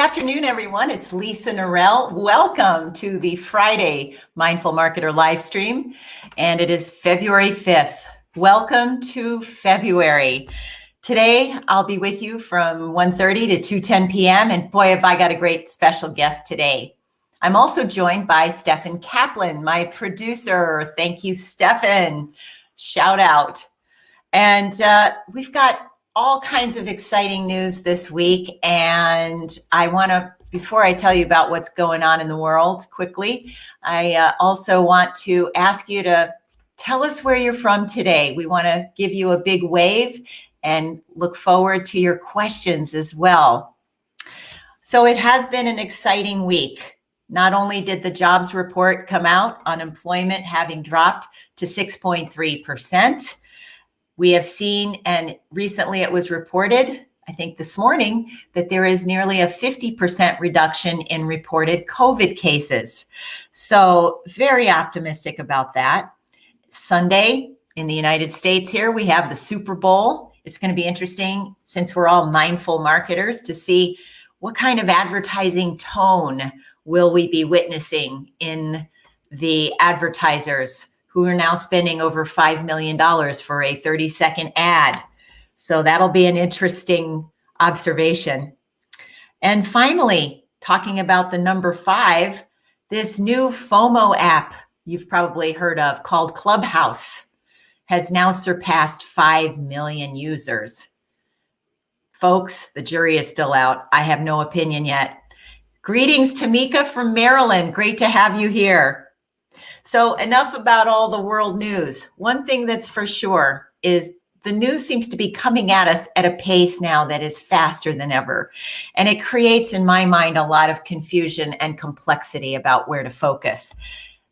afternoon, everyone. It's Lisa Norell. Welcome to the Friday Mindful Marketer live stream, and it is February 5th. Welcome to February. Today, I'll be with you from 1:30 to 2:10 p.m., and boy, have I got a great special guest today. I'm also joined by Stefan Kaplan, my producer. Thank you, Stefan. Shout out. And we've got all kinds of exciting news this week. And I want to, before I tell you about what's going on in the world quickly, I also want to ask you to tell us where you're from today. We want to give you a big wave and look forward to your questions as well. So it has been an exciting week. Not only did the jobs report come out, unemployment having dropped to 6.3%. We have seen, and recently it was reported, I think this morning, that there is nearly a 50% reduction in reported COVID cases. So very optimistic about that. Sunday in the United States here, we have the Super Bowl. It's going to be interesting, since we're all mindful marketers, to see what kind of advertising tone will we be witnessing in the advertisers who are now spending over $5 million for a 30-second ad. So that'll be an interesting observation. And finally, talking about the number 5, this new FOMO app you've probably heard of called Clubhouse has now surpassed 5 million users. Folks, the jury is still out. I have no opinion yet. Greetings, Tamika from Maryland. Great to have you here. So enough about all the world news. One thing that's for sure is the news seems to be coming at us at a pace now that is faster than ever. And it creates, in my mind, a lot of confusion and complexity about where to focus.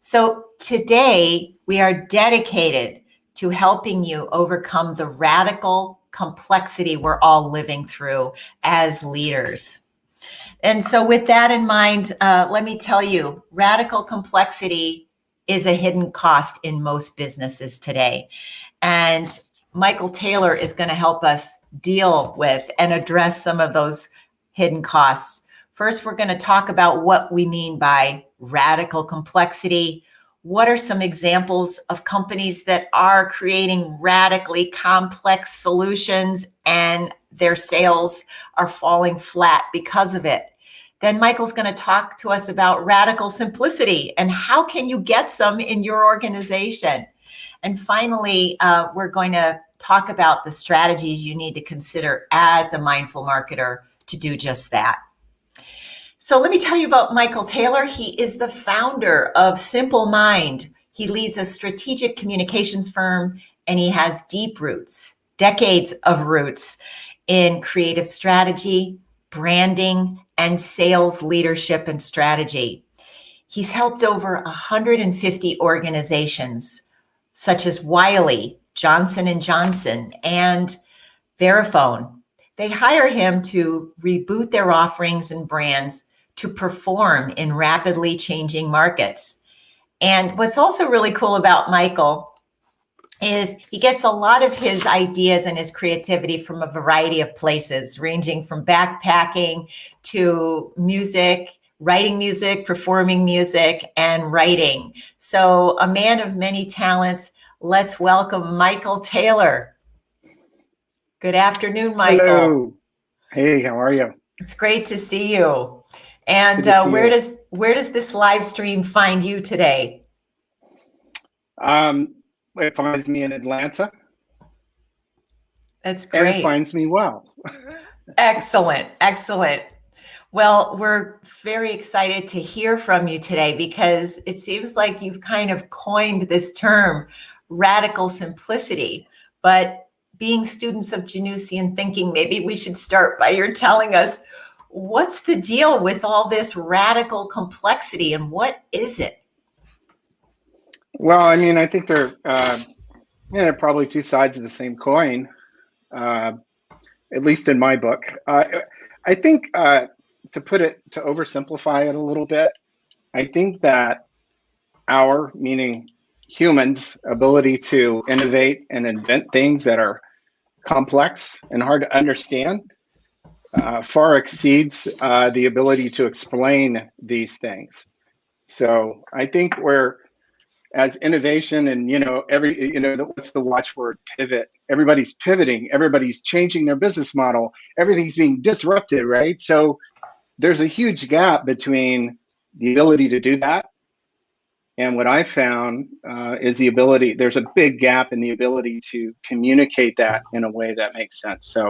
So today, we are dedicated to helping you overcome the radical complexity we're all living through as leaders. And so with that in mind, let me tell you, radical complexity is a hidden cost in most businesses today. And Michael Taylor is going to help us deal with and address some of those hidden costs. First, we're going to talk about what we mean by radical complexity. What are some examples of companies that are creating radically complex solutions and their sales are falling flat because of it? Then Michael's going to talk to us about radical simplicity and how can you get some in your organization. And finally, we're going to talk about the strategies you need to consider as a mindful marketer to do just that. So let me tell you about Michael Taylor. He is the founder of Simple Mind. He leads a strategic communications firm, and he has deep roots, decades of roots in creative strategy, branding, and sales leadership and strategy. He's helped over 150 organizations, such as Wiley, Johnson & Johnson, and Verifone. They hire him to reboot their offerings and brands to perform in rapidly changing markets. And what's also really cool about Michael is he gets a lot of his ideas and his creativity from a variety of places, ranging from backpacking to music, writing music, performing music, and writing. So a man of many talents. Let's welcome Michael Taylor. Good afternoon, Michael. Hello. Hey, how are you? It's great to see you. And where does this live stream find you today? It finds me in Atlanta. That's great. And it finds me well. Excellent, excellent. Well, we're very excited to hear from you today because it seems like you've kind of coined this term, radical simplicity. But being students of Januszian thinking, maybe we should start by your telling us, what's the deal with all this radical complexity and what is it? Well, I mean, I think they're probably two sides of the same coin, at least in my book. I think to oversimplify it a little bit, I think that meaning humans' ability to innovate and invent things that are complex and hard to understand far exceeds the ability to explain these things. So I think we're, as innovation and, what's the watchword? Pivot. Everybody's pivoting. Everybody's changing their business model. Everything's being disrupted, right? So there's a huge gap between the ability to do that and what I found is the ability, there's a big gap in the ability to communicate that in a way that makes sense. So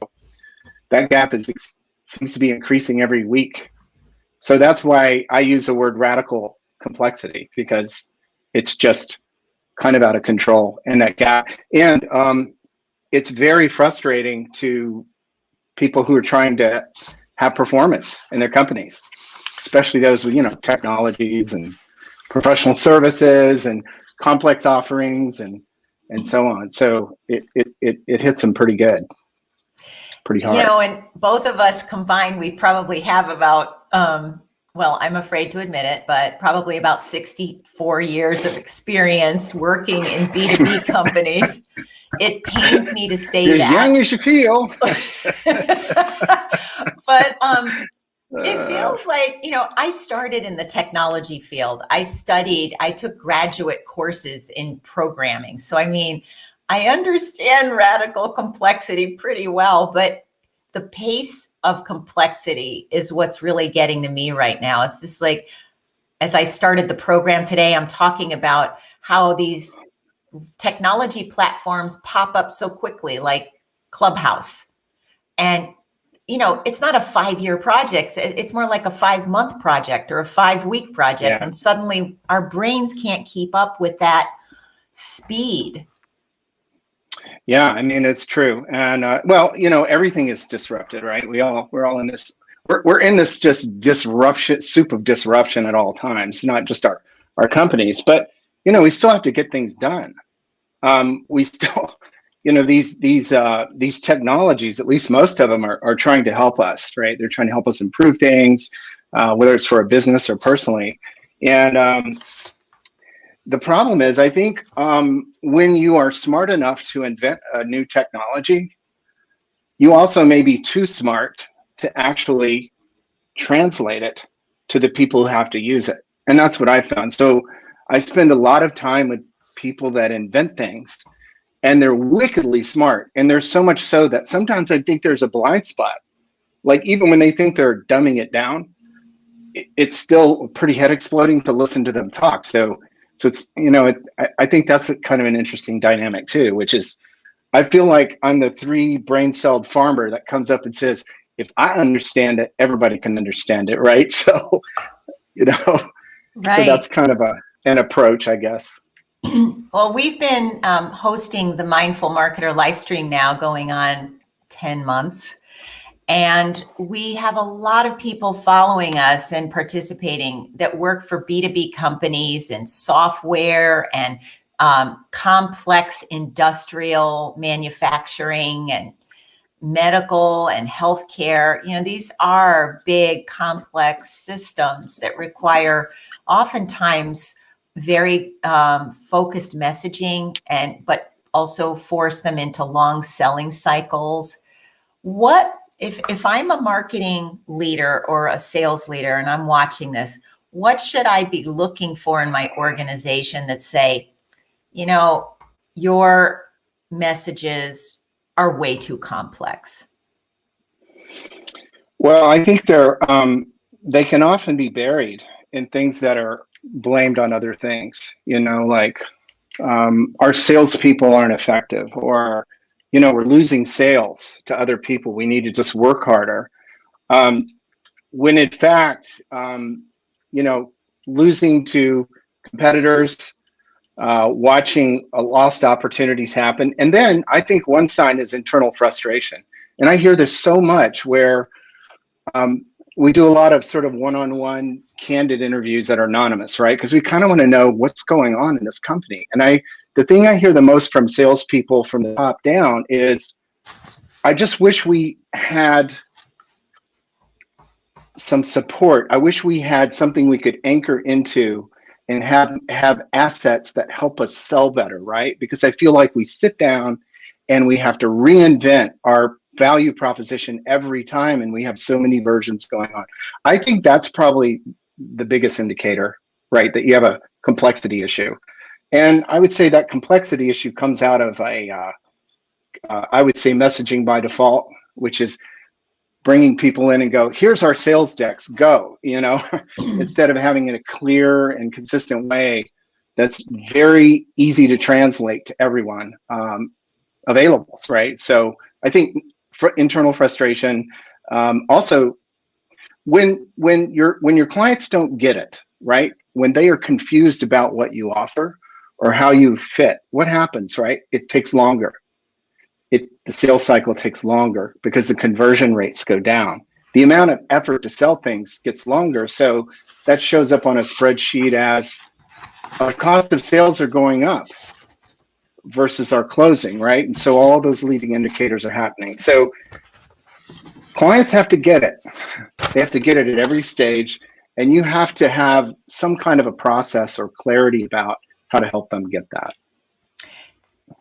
that gap seems to be increasing every week. So that's why I use the word radical complexity, because it's just kind of out of control in that gap. And it's very frustrating to people who are trying to have performance in their companies, especially those with, technologies and professional services and complex offerings and so on. So it hits them pretty good, pretty hard. And both of us combined, we probably have about, well, I'm afraid to admit it, but probably about 64 years of experience working in B2B companies. It pains me to say You're that. As young as you feel. But it feels like, I started in the technology field. I took graduate courses in programming. So, I understand radical complexity pretty well, but the pace of complexity is what's really getting to me right now. It's just like, as I started the program today, I'm talking about how these technology platforms pop up so quickly, like Clubhouse. And it's not a 5-year project. It's more like a 5-month project or a 5-week project. Yeah. And suddenly our brains can't keep up with that speed. Yeah, it's true. And everything is disrupted, right? We're all in this, we're in this just disruption, soup of disruption at all times, not just our companies, but, we still have to get things done. We still, these technologies, at least most of them are trying to help us, right? They're trying to help us improve things, whether it's for a business or personally. And the problem is, I think when you are smart enough to invent a new technology, you also may be too smart to actually translate it to the people who have to use it. And that's what I found. So I spend a lot of time with people that invent things, and they're wickedly smart. And there's so much so that sometimes I think there's a blind spot. Like even when they think they're dumbing it down, it's still pretty head exploding to listen to them talk. So it's, I think that's kind of an interesting dynamic too, which is, I feel like I'm the 3 brain-celled farmer that comes up and says, if I understand it, everybody can understand it, right? So, right. So that's kind of an approach, I guess. Well, we've been hosting the Mindful Marketer live stream now going on 10 months. And we have a lot of people following us and participating that work for B2B companies and software and complex industrial manufacturing and medical and healthcare. These are big, complex systems that require oftentimes very focused messaging, but also force them into long selling cycles. What if I'm a marketing leader or a sales leader and I'm watching this, what should I be looking for in my organization that say, your messages are way too complex? Well, I think they can often be buried in things that are blamed on other things, like our salespeople aren't effective, or, we're losing sales to other people. We need to just work harder. When in fact, losing to competitors, watching lost opportunities happen. And then I think one sign is internal frustration. And I hear this so much where we do a lot of sort of one-on-one candid interviews that are anonymous, right? Because we kind of want to know what's going on in this company. And the thing I hear the most from salespeople from the top down is, I just wish we had some support. I wish we had something we could anchor into and have assets that help us sell better, right? Because I feel like we sit down and we have to reinvent our value proposition every time, and we have so many versions going on. I think that's probably the biggest indicator, right? That you have a complexity issue. And I would say that complexity issue comes out of I would say messaging by default, which is bringing people in and go, here's our sales decks, go, instead of having it a clear and consistent way that's very easy to translate to everyone available, right? So I think for internal frustration, also when your clients don't get it, right? When they are confused about what you offer or how you fit, what happens, right? It takes longer. The sales cycle takes longer because the conversion rates go down. The amount of effort to sell things gets longer. So that shows up on a spreadsheet as our cost of sales are going up versus our closing, right? And so all those leading indicators are happening. So clients have to get it. They have to get it at every stage. And you have to have some kind of a process or clarity about how to help them get that.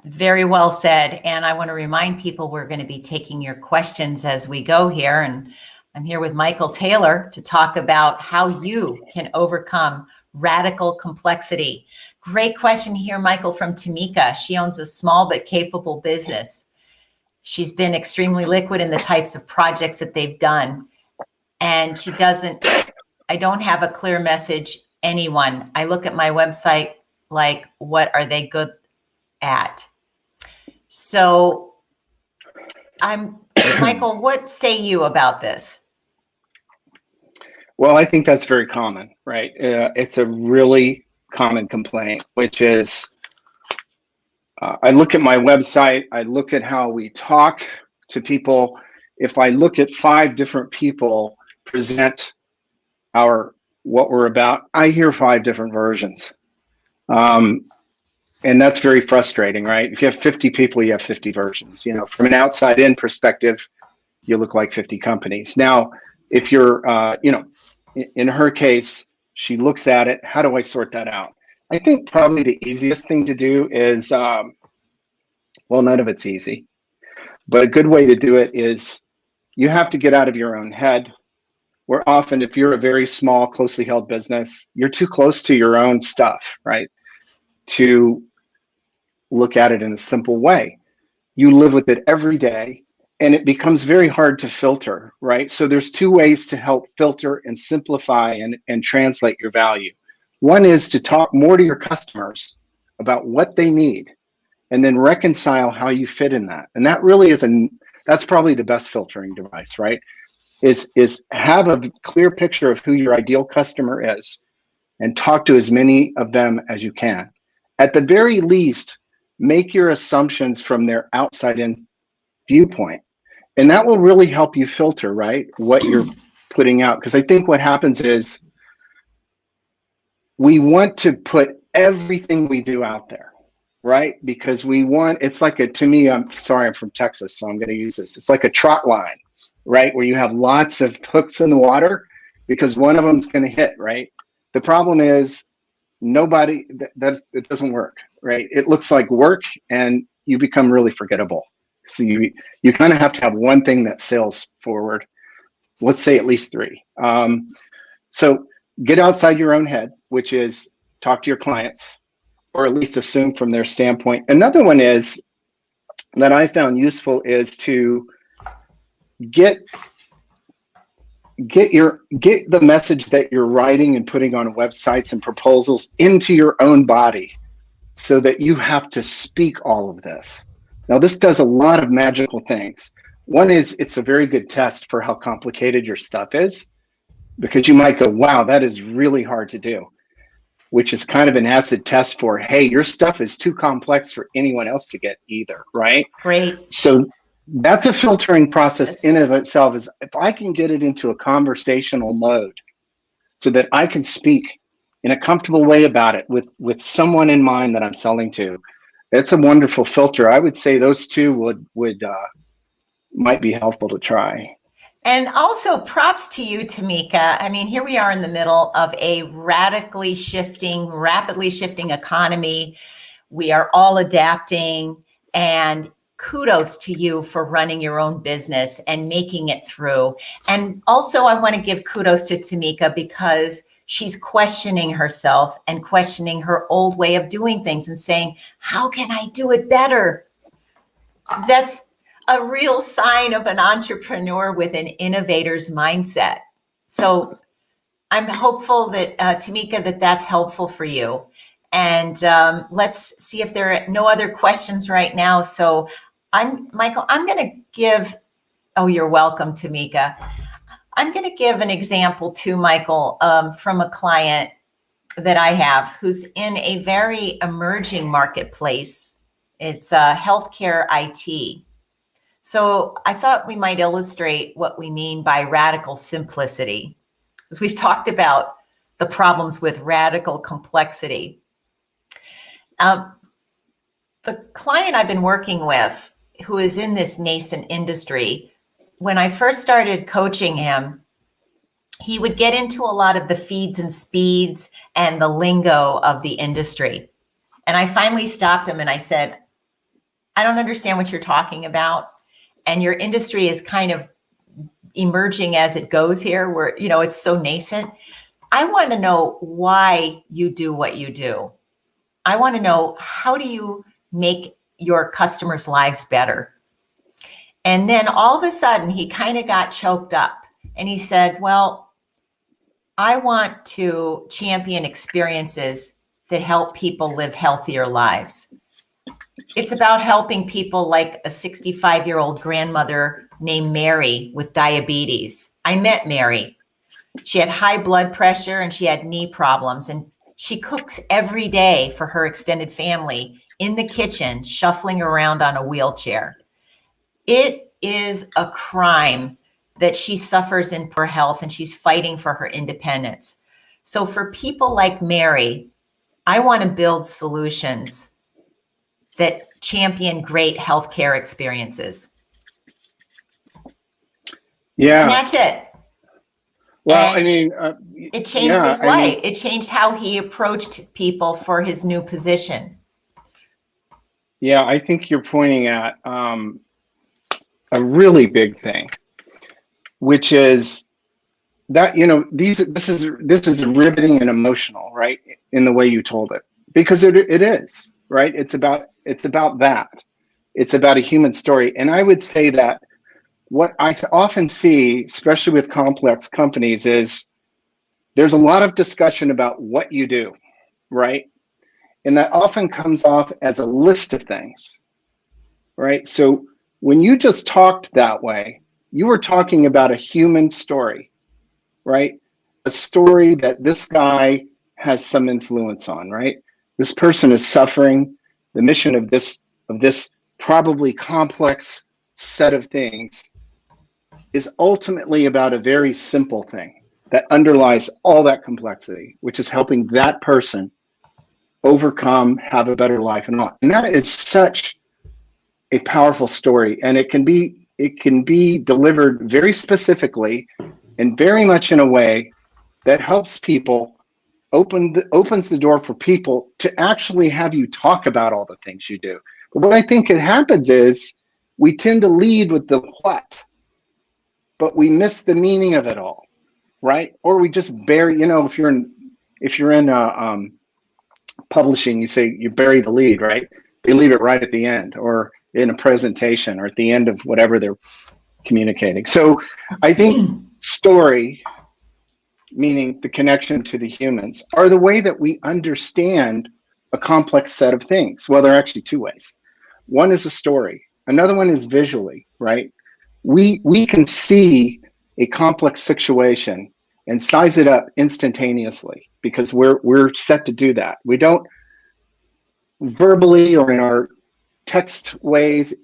Very well said. And I want to remind people we're going to be taking your questions as we go here. And I'm here with Michael Taylor to talk about how you can overcome radical complexity. Great question here, Michael, from Tamika. She owns a small but capable business. She's been extremely liquid in the types of projects that they've done. And I don't have a clear message, anyone. I look at my website like, what are they good at? So Michael, what say you about this? Well, I think that's very common, right? It's a really common complaint, which is I look at my website, I look at how we talk to people. If I look at 5 different people present what we're about, I hear 5 different versions. And that's very frustrating, right? If you have 50 people, you have 50 versions. From an outside in perspective, you look like 50 companies. Now, if you're, in her case, she looks at it, how do I sort that out? I think probably the easiest thing to do is, well, none of it's easy, but a good way to do it is you have to get out of your own head. Where often, if you're a very small, closely held business, you're too close to your own stuff, right? To look at it in a simple way. You live with it every day, and it becomes very hard to filter, right? So there's 2 ways to help filter and simplify and translate your value. One is to talk more to your customers about what they need, and then reconcile how you fit in that. And that really that's probably the best filtering device, right? Is have a clear picture of who your ideal customer is and talk to as many of them as you can. At the very least, make your assumptions from their outside in viewpoint. And that will really help you filter, right, what you're putting out. Because I think what happens is we want to put everything we do out there, right? Because it's like to me, I'm sorry, I'm from Texas, so I'm going to use this. It's like a trot line, right? Where you have lots of hooks in the water because one of them's going to hit, right? The problem is it doesn't work, right? It looks like work and you become really forgettable. So you kind of have to have one thing that sails forward. Let's say at least 3. So get outside your own head, which is talk to your clients, or at least assume from their standpoint. Another one is that I found useful is to get the message that you're writing and putting on websites and proposals into your own body so that you have to speak all of this. Now, this does a lot of magical things. One is it's a very good test for how complicated your stuff is, because you might go, wow, that is really hard to do, which is kind of an acid test for, hey, your stuff is too complex for anyone else to get either, right? Great. So that's a filtering process in and of itself. Is if I can get it into a conversational mode so that I can speak in a comfortable way about it with someone in mind that I'm selling to, it's a wonderful filter. I would say those 2 would might be helpful to try. And also props to you, Tamika. I mean, here we are in the middle of a rapidly shifting economy. We are all adapting, and kudos to you for running your own business and making it through. And also, I want to give kudos to Tamika because she's questioning herself and questioning her old way of doing things and saying, how can I do it better? That's a real sign of an entrepreneur with an innovator's mindset. So I'm hopeful that, Tamika, that's helpful for you. And let's see if there are no other questions right now. So Michael, I'm going to give, oh, you're welcome, Tamika. I'm going to give an example to Michael from a client that I have who's in a very emerging marketplace. It's healthcare IT. So I thought we might illustrate what we mean by radical simplicity, because we've talked about the problems with radical complexity. The client I've been working with, who is in this nascent industry, when I first started coaching him, he would get into a lot of the feeds and speeds and the lingo of the industry. And I finally stopped him and I said, I don't understand what you're talking about. And your industry is kind of emerging as it goes here, where, it's so nascent. I want to know why you do what you do. I want to know, how do you make your customers' lives better? And then all of a sudden, he kind of got choked up and he said, well, I want to champion experiences that help people live healthier lives. It's about helping people like a 65-year-old grandmother named Mary with diabetes. I met Mary. She had high blood pressure and she had knee problems, and she cooks every day for her extended family in the kitchen, shuffling around on a wheelchair. It is a crime that she suffers in poor health and she's fighting for her independence. So for people like Mary, I want to build solutions that champion great healthcare experiences. Yeah. And that's it. Well, And I mean, it changed his life. It changed how he approached people for his new position. Yeah, I think you're pointing at a really big thing, which is that, this is riveting and emotional, right? In the way you told it, because it is, right? It's about that. It's about a human story. And I would say that what I often see, especially with complex companies, is there's a lot of discussion about what you do, right? And that often comes off as a list of things, right? So when you just talked that way, you were talking about a human story, right? A story that this guy has some influence on, right? This person is suffering. The mission of this probably complex set of things is ultimately about a very simple thing that underlies all that complexity, which is helping that person overcome, have a better life, and all. And that is such a powerful story, and it can be delivered very specifically and very much in a way that helps people, opens the door for people to actually have you talk about all the things you do. But what I think it happens is we tend to lead with the what, but we miss the meaning of it all, right? Or we just bury, if you're in publishing, you say you bury the lead, right? They leave it right at the end, or in a presentation, or at the end of whatever they're communicating. So I think story, meaning the connection to the humans, are the way that we understand a complex set of things. Well, there are actually two ways. One is a story. Another one is visually, right? We can see a complex situation and size it up instantaneously because we're set to do that. We don't verbally or in our text ways,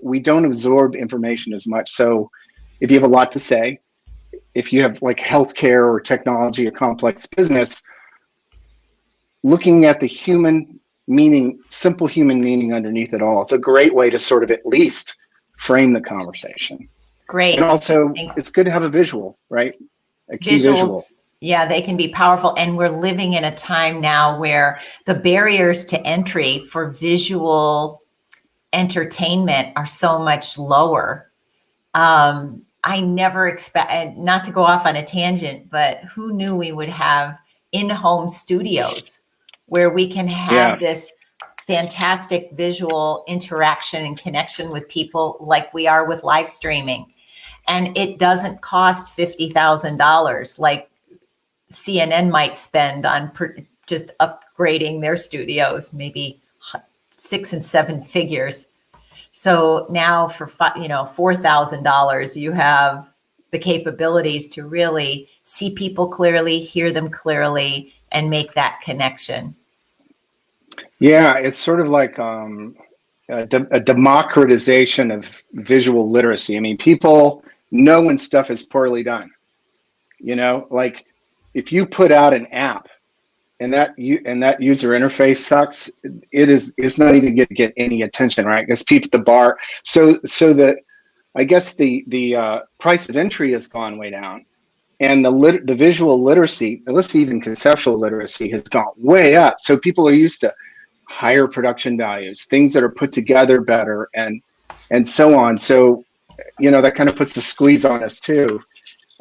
we don't absorb information as much. So if you have a lot to say, if you have like healthcare or technology or complex business, looking at the human meaning, simple human meaning underneath it all, it's a great way to sort of at least frame the conversation. Great. And also, it's good to have a visual, right? A key visual. Yeah, they can be powerful. And we're living in a time now where the barriers to entry for visual entertainment are so much lower. I never expect, not to go off on a tangent, but who knew we would have in-home studios where we can have this fantastic visual interaction and connection with people like we are with live streaming. And it doesn't cost $50,000 like CNN might spend on just upgrading their studios, maybe 6 and 7 figures. So now for $4,000, you have the capabilities to really see people clearly, hear them clearly, and make that connection. Yeah, it's sort of like a democratization of visual literacy. I mean, people know when stuff is poorly done. Like if you put out an app and that user interface sucks, it's not even going to get any attention, right? Because people at the bar. So the I guess the price of entry has gone way down, and the visual literacy, let's say even conceptual literacy, has gone way up. So people are used to higher production values, things that are put together better, and so on. So that kind of puts a squeeze on us too,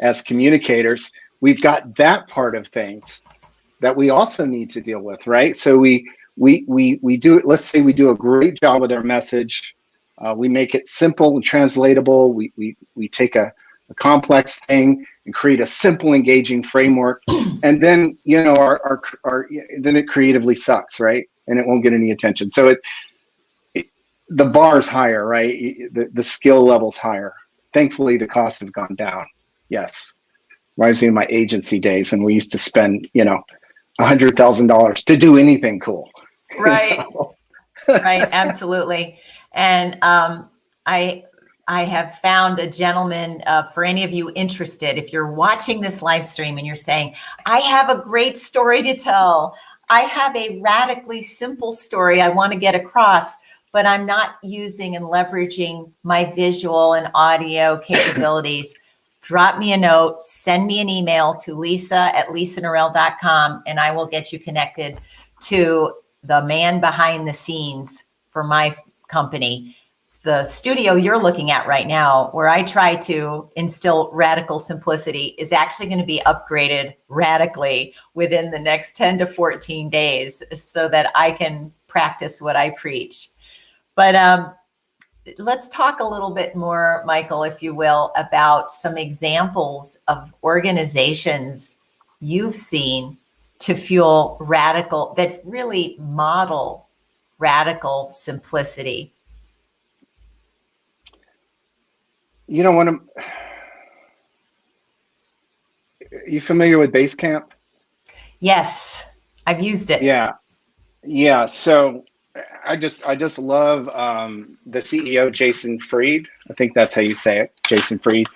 as communicators. We've got that part of things that we also need to deal with, right? So we do, let's say we do a great job with our message. We make it simple and translatable. We take a complex thing and create a simple, engaging framework, and then then it creatively sucks, right? And it won't get any attention. So the bar's higher, right? The skill level's higher. Thankfully, the costs have gone down. Yes, reminds me of my agency days, and we used to spend $100,000 to do anything cool. Right. Right. Absolutely. And I have found a gentleman, for any of you interested, if you're watching this live stream and you're saying, I have a great story to tell. I have a radically simple story I want to get across, but I'm not using and leveraging my visual and audio capabilities. Drop me a note, send me an email to lisa@lisanorell.com, and I will get you connected to the man behind the scenes for my company. The studio you're looking at right now, where I try to instill radical simplicity, is actually going to be upgraded radically within the next 10 to 14 days so that I can practice what I preach. But let's talk a little bit more, Michael, if you will, about some examples of organizations you've seen to fuel radical, that really model radical simplicity. Are you familiar with Basecamp? Yes, I've used it. Yeah. So I just love the CEO, Jason Fried. I think that's how you say it, Jason Fried.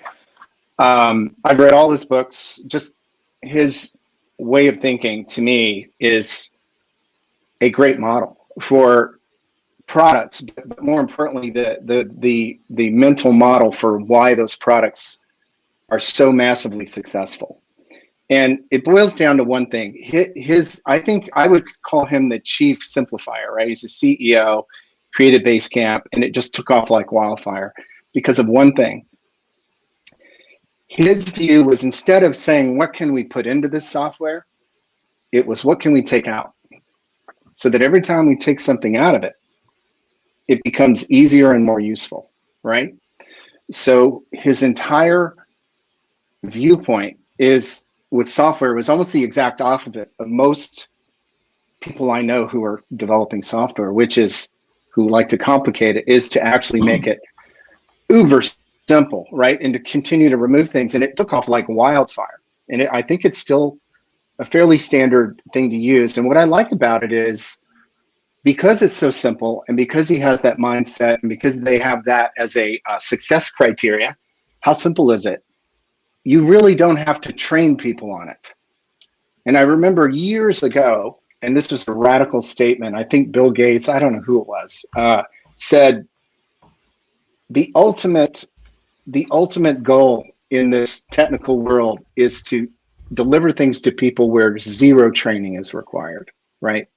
I've read all his books. Just his way of thinking, to me, is a great model for products, but more importantly, the mental model for why those products are so massively successful. And it boils down to one thing. I think I would call him the chief simplifier, right? He's the CEO, created Basecamp, and it just took off like wildfire because of one thing. His view was, instead of saying, what can we put into this software? It was, what can we take out? So that every time we take something out of it, it becomes easier and more useful, right? So his entire viewpoint is, with software, was almost the exact opposite of most people I know who are developing software, which is, who like to complicate it, is to actually make it uber simple, right? And to continue to remove things. And it took off like wildfire. And I think it's still a fairly standard thing to use. And what I like about it is, because it's so simple, and because he has that mindset, and because they have that as a success criteria, how simple is it? You really don't have to train people on it. And I remember years ago, and this was a radical statement, I think Bill Gates, I don't know who it was, said, the ultimate goal in this technical world is to deliver things to people where zero training is required, right?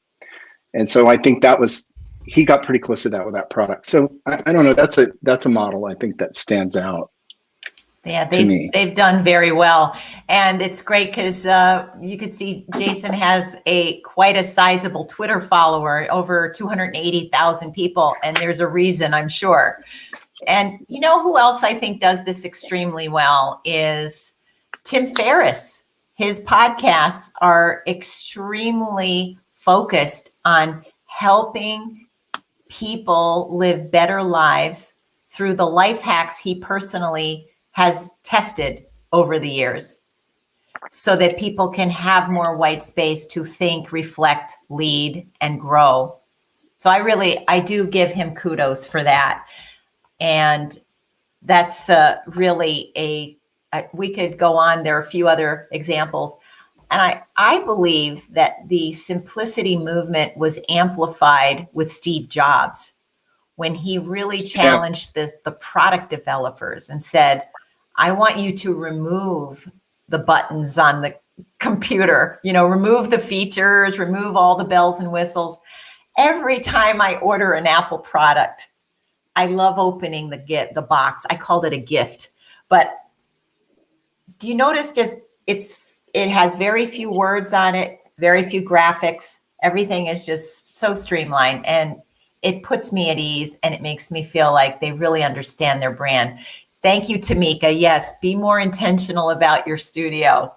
And so I think that was he got pretty close to that with that product. So I don't know. That's a model I think that stands out. Yeah, to me. they've done very well, and it's great because you could see Jason has quite a sizable Twitter follower, over 280,000 people, and there's a reason, I'm sure. And you know who else I think does this extremely well is Tim Ferriss. His podcasts are extremely focused on helping people live better lives through the life hacks he personally has tested over the years, so that people can have more white space to think, reflect, lead, and grow. So I do give him kudos for that. And that's really we could go on. There are a few other examples. And I believe that the simplicity movement was amplified with Steve Jobs when he really challenged the product developers and said, I want you to remove the buttons on the computer, remove the features, remove all the bells and whistles. Every time I order an Apple product, I love opening the box. I called it a gift. But do you notice it has very few words on it, very few graphics. Everything is just so streamlined, and it puts me at ease, and it makes me feel like they really understand their brand. Thank you, Tamika. Yes, be more intentional about your studio.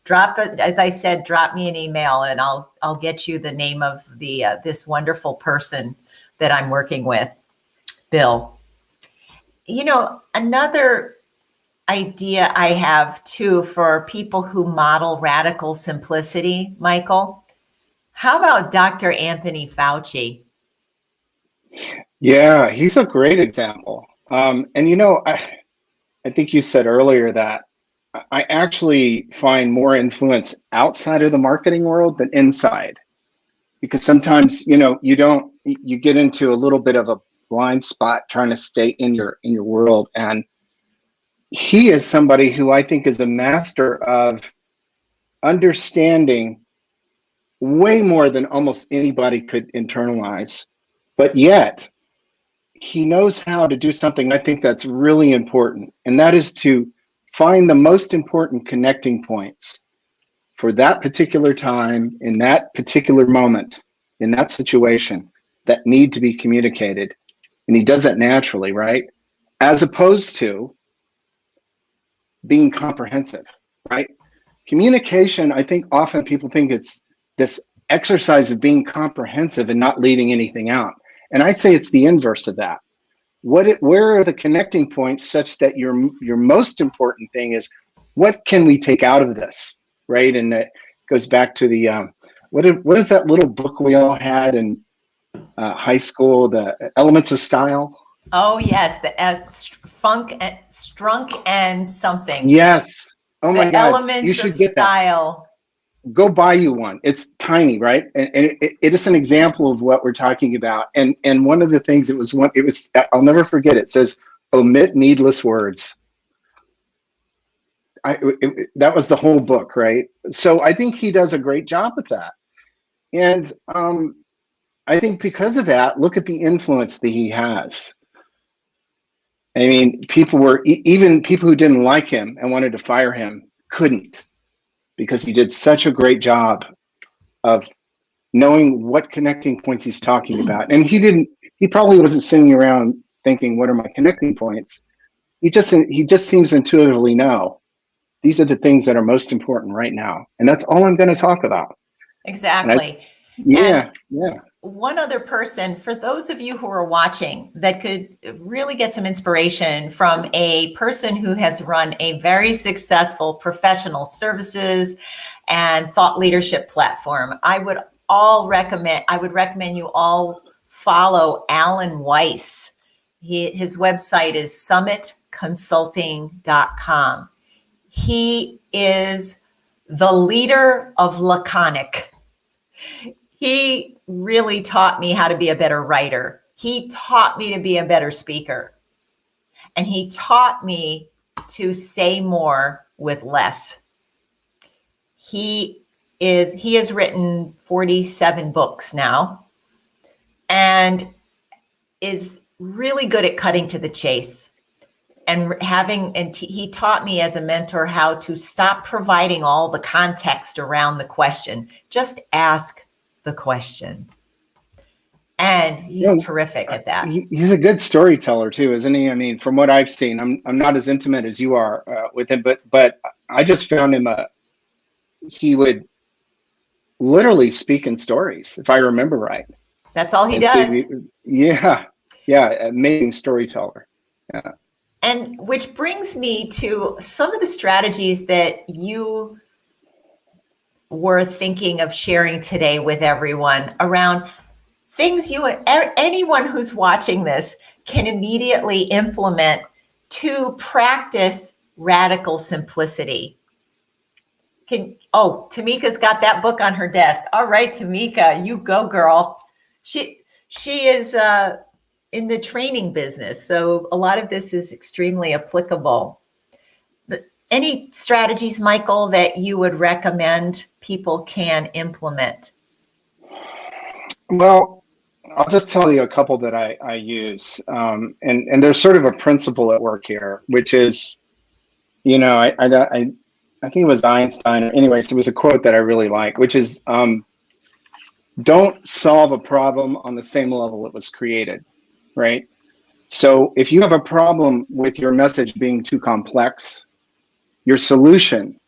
As I said, drop me an email, and I'll get you the name of this wonderful person that I'm working with, Bill. Another idea I have too for people who model radical simplicity, Michael. How about Dr. Anthony Fauci? Yeah, he's a great example. And I think you said earlier that I actually find more influence outside of the marketing world than inside, because sometimes you get into a little bit of a blind spot trying to stay in your world. And he is somebody who I think is a master of understanding way more than almost anybody could internalize, but yet he knows how to do something I think that's really important, and that is to find the most important connecting points for that particular time, in that particular moment, in that situation, that need to be communicated. And he does that naturally, right? As opposed to being comprehensive, right? Communication, I think often people think it's this exercise of being comprehensive and not leaving anything out. And I say it's the inverse of that. Where are the connecting points such that your most important thing is, what can we take out of this, right? And it goes back to the what is that little book we all had in high school, the Elements of Style? Oh yes, the Strunk and something. Yes. Oh my God, Elements you should of get Style. That. Go buy you one. It's tiny, right? And it is an example of what we're talking about. And one of the things I'll never forget. It says, omit needless words. That was the whole book, right? So I think he does a great job with that. And I think because of that, look at the influence that he has. I mean, even people who didn't like him and wanted to fire him couldn't, because he did such a great job of knowing what connecting points he's talking about. And he probably wasn't sitting around thinking, what are my connecting points? He just seems to intuitively know these are the things that are most important right now. And that's all I'm going to talk about. Exactly. Yeah. One other person, for those of you who are watching, that could really get some inspiration from a person who has run a very successful professional services and thought leadership platform. I would recommend you all follow Alan Weiss. His website is summitconsulting.com. He is the leader of laconic. He really taught me how to be a better writer. He taught me to be a better speaker. And he taught me to say more with less. He has written 47 books now. and is really good at cutting to the chase. And he taught me as a mentor how to stop providing all the context around the question. Just ask the question. And he's terrific at that. He's a good storyteller too, isn't he? I mean, from what I've seen, I'm not as intimate as you are with him, but I just found him he would literally speak in stories, if I remember right. That's all he does. So, yeah, amazing storyteller. Yeah. And which brings me to some of the strategies that you were thinking of sharing today with everyone around things anyone who's watching this can immediately implement to practice radical simplicity. Tamika's got that book on her desk. All right, Tamika, you go, girl. She is in the training business, so a lot of this is extremely applicable. But any strategies, Michael, that you would recommend people can implement? Well, I'll just tell you a couple that I use, and there's sort of a principle at work here, which is, I think it was Einstein, or anyways, it was a quote that I really like, which is, don't solve a problem on the same level it was created, right? So if you have a problem with your message being too complex, your solution,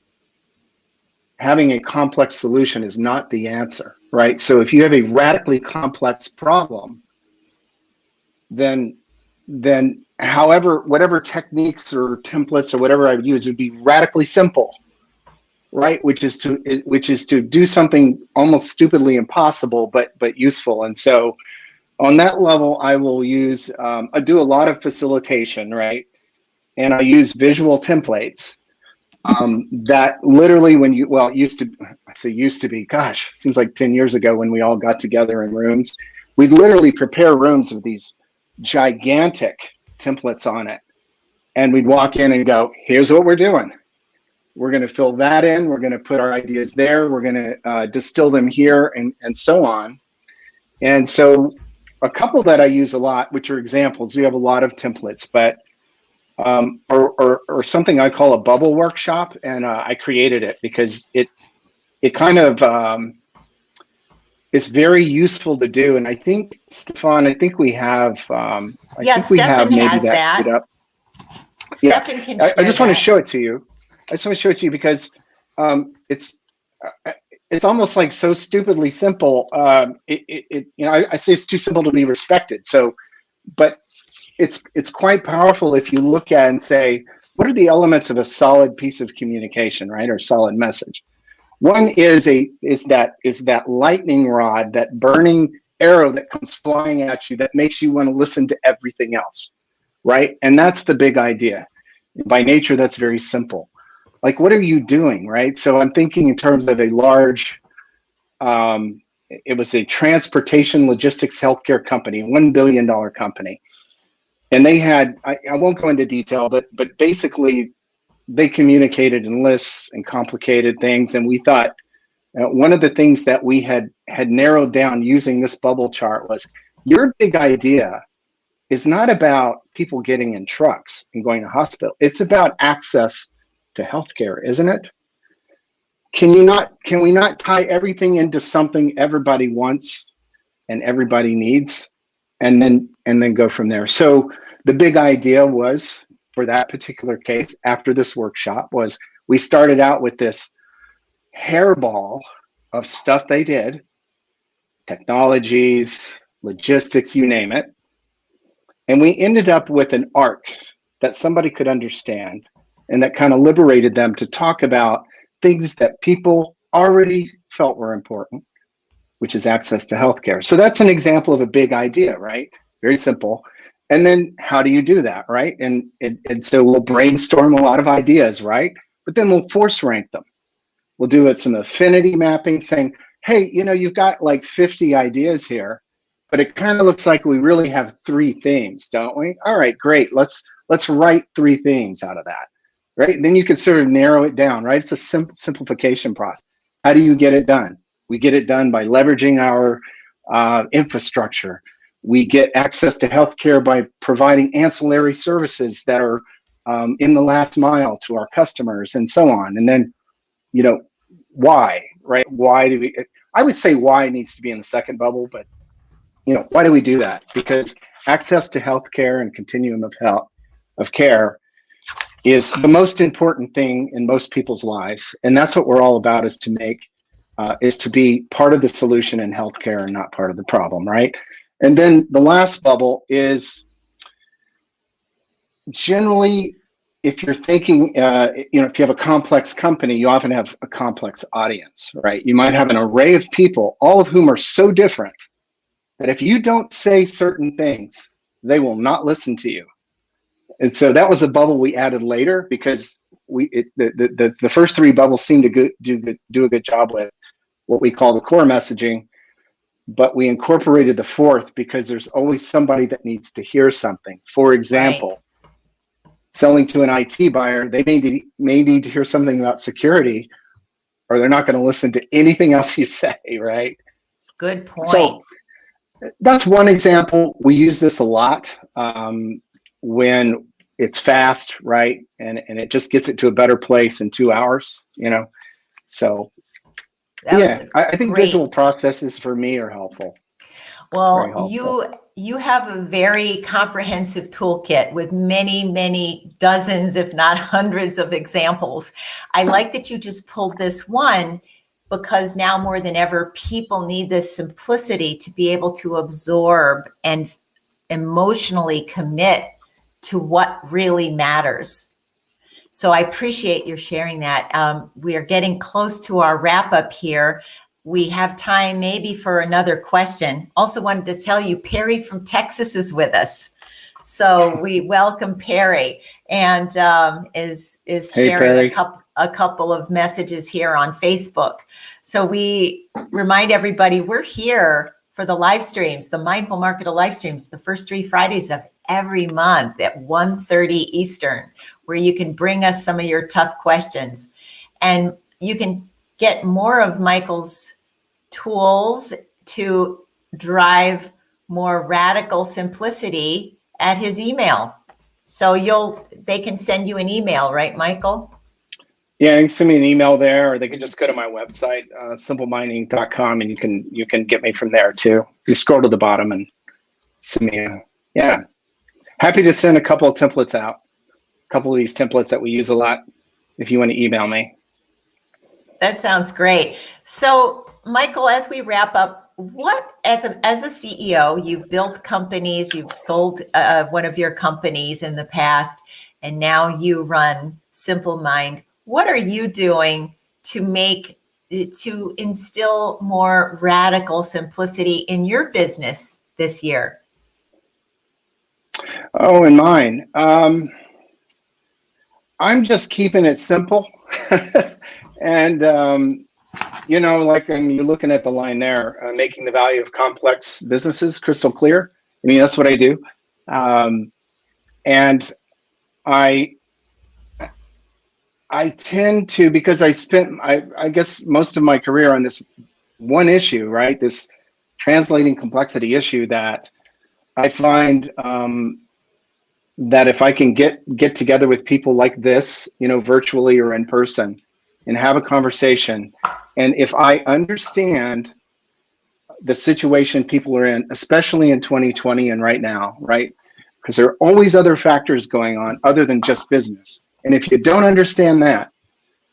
having a complex solution is not the answer, right? So if you have a radically complex problem, then whatever techniques or templates or whatever I would use would be radically simple, right? Which is to do something almost stupidly impossible, but useful. And so on that level, I will use, I do a lot of facilitation, right? And I use visual templates that literally it used to be, gosh, seems like 10 years ago when we all got together in rooms, we'd literally prepare rooms with these gigantic templates on it. And we'd walk in and go, here's what we're doing. We're going to fill that in. We're going to put our ideas there. We're going to distill them here and so on. And so a couple that I use a lot, which are examples, we have a lot of templates, but or something I call a bubble workshop. And I created it because it kind of, it's very useful to do. And I think, Stefan, we have, Stefan has that. Stefan can share I just want to show it to you. I just want to show it to you because it's almost like so stupidly simple. I say it's too simple to be respected. So, but it's quite powerful if you look at and say, what are the elements of a solid piece of communication, right, or solid message? One is that lightning rod, that burning arrow that comes flying at you that makes you want to listen to everything else, right? And that's the big idea. By nature, that's very simple. Like, what are you doing, right? So I'm thinking in terms of a large, it was a transportation logistics healthcare company, $1 billion company. And they had, I won't go into detail, but basically they communicated in lists and complicated things. And we thought one of the things that we had narrowed down using this bubble chart was, your big idea is not about people getting in trucks and going to hospital. It's about access to healthcare, isn't it? Can we not tie everything into something everybody wants and everybody needs, and then go from there? So the big idea was, for that particular case, after this workshop, was we started out with this hairball of stuff they did, technologies, logistics, you name it. And we ended up with an arc that somebody could understand and that kind of liberated them to talk about things that people already felt were important, which is access to healthcare. So that's an example of a big idea, right? Very simple. And then how do you do that, right? And so we'll brainstorm a lot of ideas, right? But then we'll force rank them. We'll do some affinity mapping saying, hey, you've got like 50 ideas here, but it kind of looks like we really have 3 themes, don't we? All right, great. Let's write 3 themes out of that, right? Then you can sort of narrow it down, right? It's a simplification process. How do you get it done? We get it done by leveraging our infrastructure. We get access to healthcare by providing ancillary services that are in the last mile to our customers, and so on. And then, why, right? Why do we? I would say why needs to be in the second bubble, but why do we do that? Because access to healthcare and continuum of care is the most important thing in most people's lives, and that's what we're all about: is to be part of the solution in healthcare and not part of the problem, right? And then the last bubble is generally, if you're thinking, if you have a complex company, you often have a complex audience, right? You might have an array of people, all of whom are so different that if you don't say certain things, they will not listen to you. And so that was a bubble we added later, because the first three bubbles seem to do a good job with what we call the core messaging, but we incorporated the fourth because there's always somebody that needs to hear something. For example, selling to an IT buyer, they may need to hear something about security, or they're not going to listen to anything else you say, right? Good point. So that's one example. We use this a lot when it's fast, right? And it just gets it to a better place in 2 hours, So I think visual processes for me are helpful. Well, you have a very comprehensive toolkit with many, many dozens, if not hundreds of examples. I like that you just pulled this one, because now more than ever, people need this simplicity to be able to absorb and emotionally commit to what really matters. So I appreciate your sharing that. We are getting close to our wrap up here. We have time maybe for another question. Also wanted to tell you, Perry from Texas is with us. So we welcome Perry, and is sharing a couple of messages here on Facebook. So we remind everybody, we're here for the live streams, the Mindful Marketer live streams, the first 3 Fridays of every month at 1:30 Eastern, where you can bring us some of your tough questions. And you can get more of Michael's tools to drive more radical simplicity at his email. So they can send you an email, right, Michael? Yeah, you can send me an email there, or they can just go to my website, simplemining.com, and you can get me from there too. You scroll to the bottom and send me happy to send a couple of templates out, a couple of these templates that we use a lot, if you want to email me. That sounds great. So Michael, as we wrap up, what, as a CEO, you've built companies, you've sold one of your companies in the past, and now you run Simple Mind. What are you doing to instill more radical simplicity in your business this year? Oh, in mine, I'm just keeping it simple. And, like when you're looking at the line there, making the value of complex businesses crystal clear. I mean, that's what I do. And I tend to, because I spent, I guess, most of my career on this one issue, right? This translating complexity issue, that I find that if I can get together with people like this, virtually or in person, and have a conversation, and if I understand the situation people are in, especially in 2020 and right now, right? Because there are always other factors going on other than just business. And if you don't understand that,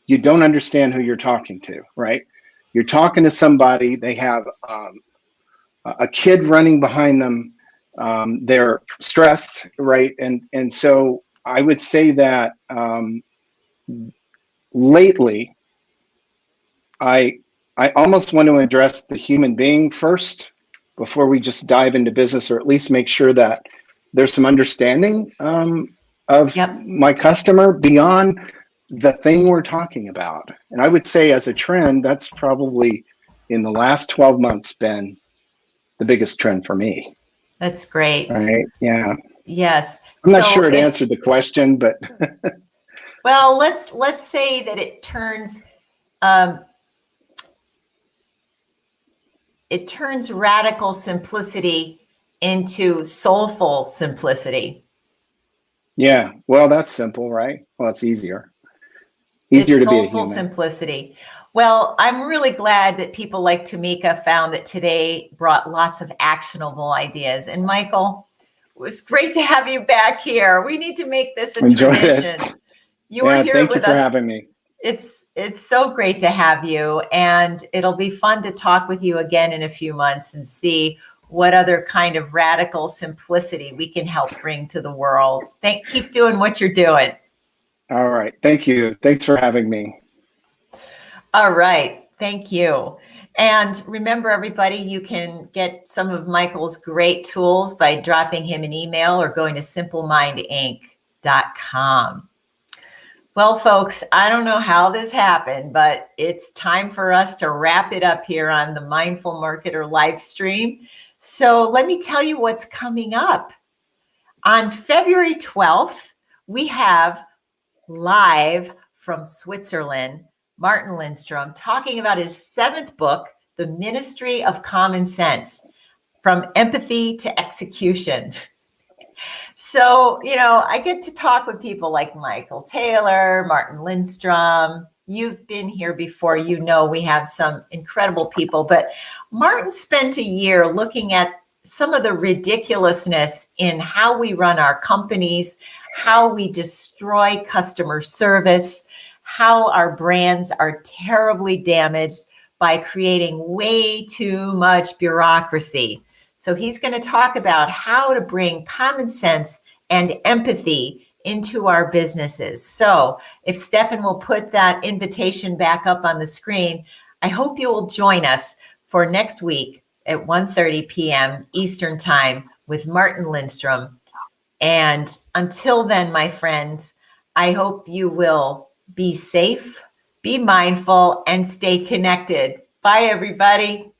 you don't understand who you're talking to, right? You're talking to somebody, they have a kid running behind them, they're stressed, right? And so I would say that lately, I almost want to address the human being first before we just dive into business, or at least make sure that there's some understanding of my customer beyond the thing we're talking about. And I would say, as a trend, that's probably in the last 12 months been the biggest trend for me. That's great. Right? Yeah. Yes. I'm not sure it answered the question, but well, let's say that it turns it turns radical simplicity into soulful simplicity. Yeah, well, that's simple, right? Well, it's easier. It's Easier to be a soulful human. simplicity. Well, I'm really glad that people like Tamika found that today brought lots of actionable ideas. And Michael, it was great to have you back here. We need to make this a Enjoyed tradition. it. You were here Thank you with for us. having me. It's so great to have you, and it'll be fun to talk with you again in a few months and see what other kind of radical simplicity we can help bring to the world. Keep doing what you're doing. All right. Thank you. Thanks for having me. All right. Thank you. And remember, everybody, you can get some of Michael's great tools by dropping him an email or going to simplemindinc.com. Well, folks, I don't know how this happened, but it's time for us to wrap it up here on the Mindful Marketer live stream. So let me tell you what's coming up. On February 12th, we have live from Switzerland, Martin Lindstrom, talking about his 7th book, The Ministry of Common Sense, From Empathy to Execution. So, I get to talk with people like Michael Taylor, Martin Lindstrom. You've been here before, we have some incredible people, but Martin spent a year looking at some of the ridiculousness in how we run our companies, how we destroy customer service, how our brands are terribly damaged by creating way too much bureaucracy. So he's going to talk about how to bring common sense and empathy into our businesses. So if Stefan will put that invitation back up on the screen, I hope you will join us for next week at 1:30 p.m. Eastern Time with Martin Lindstrom. And until then, my friends, I hope you will be safe, be mindful, and stay connected. Bye, everybody.